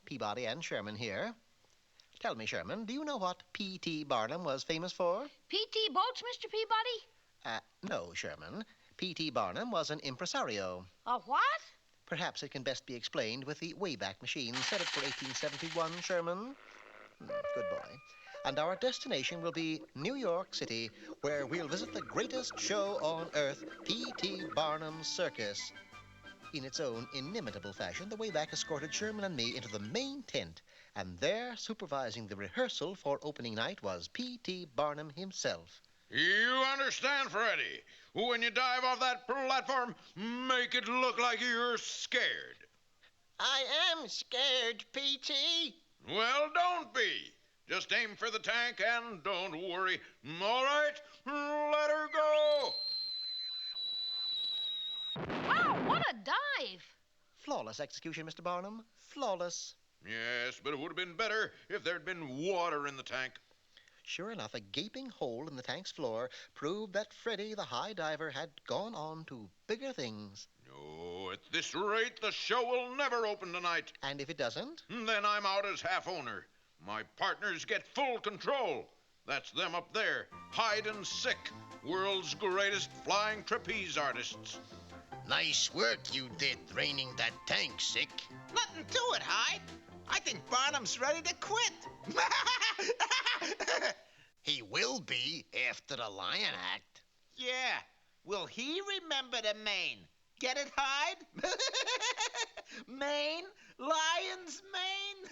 Peabody and Sherman here. Tell me, Sherman, do you know what P.T. Barnum was famous for? P.T. boats, Mr. Peabody? No, Sherman. P.T. Barnum was an impresario. A what? Perhaps it can best be explained with the Wayback Machine. Set it for 1871, Sherman. Good boy. And our destination will be New York City, where we'll visit the greatest show on earth, P.T. Barnum's Circus. In its own inimitable fashion, the Wayback escorted Sherman and me into the main tent, and there, supervising the rehearsal for opening night, was P.T. Barnum himself. You understand, Freddy? When you dive off that platform, make it look like you're scared. I am scared, P.T. Well, don't be. Just aim for the tank and don't worry. All right, let her go. Wow, what a dive! Flawless execution, Mr. Barnum. Flawless. Yes, but it would have been better if there'd been water in the tank. Sure enough, a gaping hole in the tank's floor proved that Freddy, the high diver, had gone on to bigger things. No, at this rate, the show will never open tonight. And if it doesn't? Then I'm out as half owner. My partners get full control. That's them up there, Hide and Sick, world's greatest flying trapeze artists. Nice work you did draining that tank, Sick. Nothing to it, Hyde. I think Barnum's ready to quit. He will be after the lion act. Yeah. Will he remember the Maine? Get it, Hyde? Maine? Lion's mane?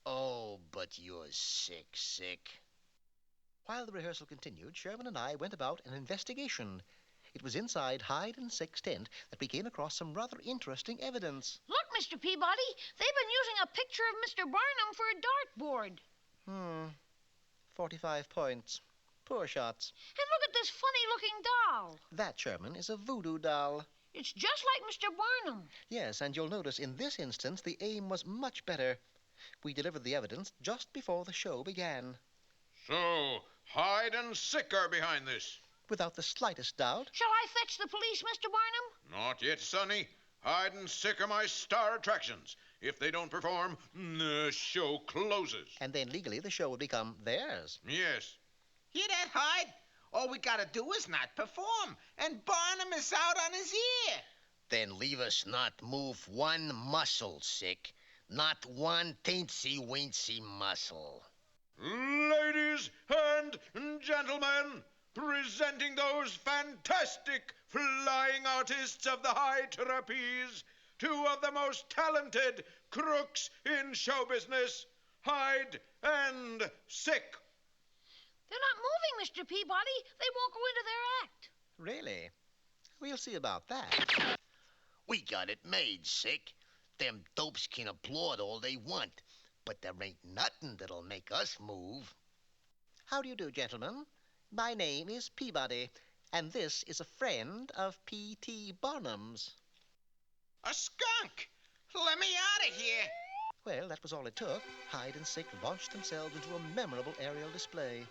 Oh, but you're sick. While the rehearsal continued, Sherman and I went about an investigation. It was inside Hide and Sick's tent that we came across some rather interesting evidence. Look, Mr. Peabody, they've been using a picture of Mr. Barnum for a dartboard. 45 points. Poor shots. And look at this funny-looking doll. That, Sherman, is a voodoo doll. It's just like Mr. Barnum. Yes, and you'll notice in this instance the aim was much better. We delivered the evidence just before the show began. So, Hide and Sick are behind this. Without the slightest doubt. Shall I fetch the police, Mr. Barnum? Not yet, Sonny. Hide and Sick are my star attractions. If they don't perform, the show closes. And then legally the show will become theirs. Yes. Hear that, Hyde? All we gotta do is not perform, and Barnum is out on his ear. Then leave us not move one muscle, Sick. Not one teensy-weensy muscle. Ladies and gentlemen, presenting those fantastic flying artists of the high trapeze, two of the most talented crooks in show business, Hide and Sick. They're not moving, Mr. Peabody. They won't go into their act. Really? We'll see about that. We got it made, Sick. Them dopes can applaud all they want, but there ain't nothing that'll make us move. How do you do, gentlemen? My name is Peabody, and this is a friend of P.T. Barnum's. A skunk! Let me out of here. Well, that was all it took. Hide and Sick launched themselves into a memorable aerial display.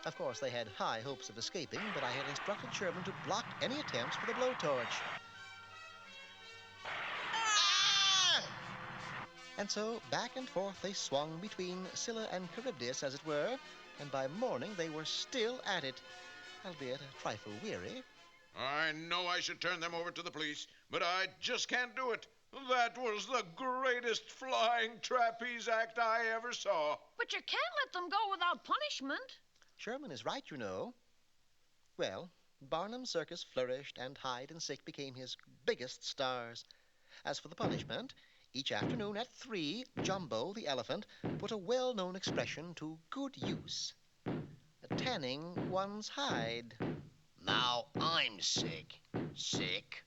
Of course, they had high hopes of escaping, but I had instructed Sherman to block any attempts with a blowtorch. And so, back and forth they swung between Scylla and Charybdis, as it were, and by morning they were still at it, albeit a trifle weary. I know I should turn them over to the police, but I just can't do it. That was the greatest flying trapeze act I ever saw. But you can't let them go without punishment. Sherman is right, you know. Well, Barnum's circus flourished, and Hide and Sick became his biggest stars. As for the punishment, each afternoon at 3, Jumbo, the elephant, put a well-known expression to good use. Tanning one's hide. Now I'm sick. Sick?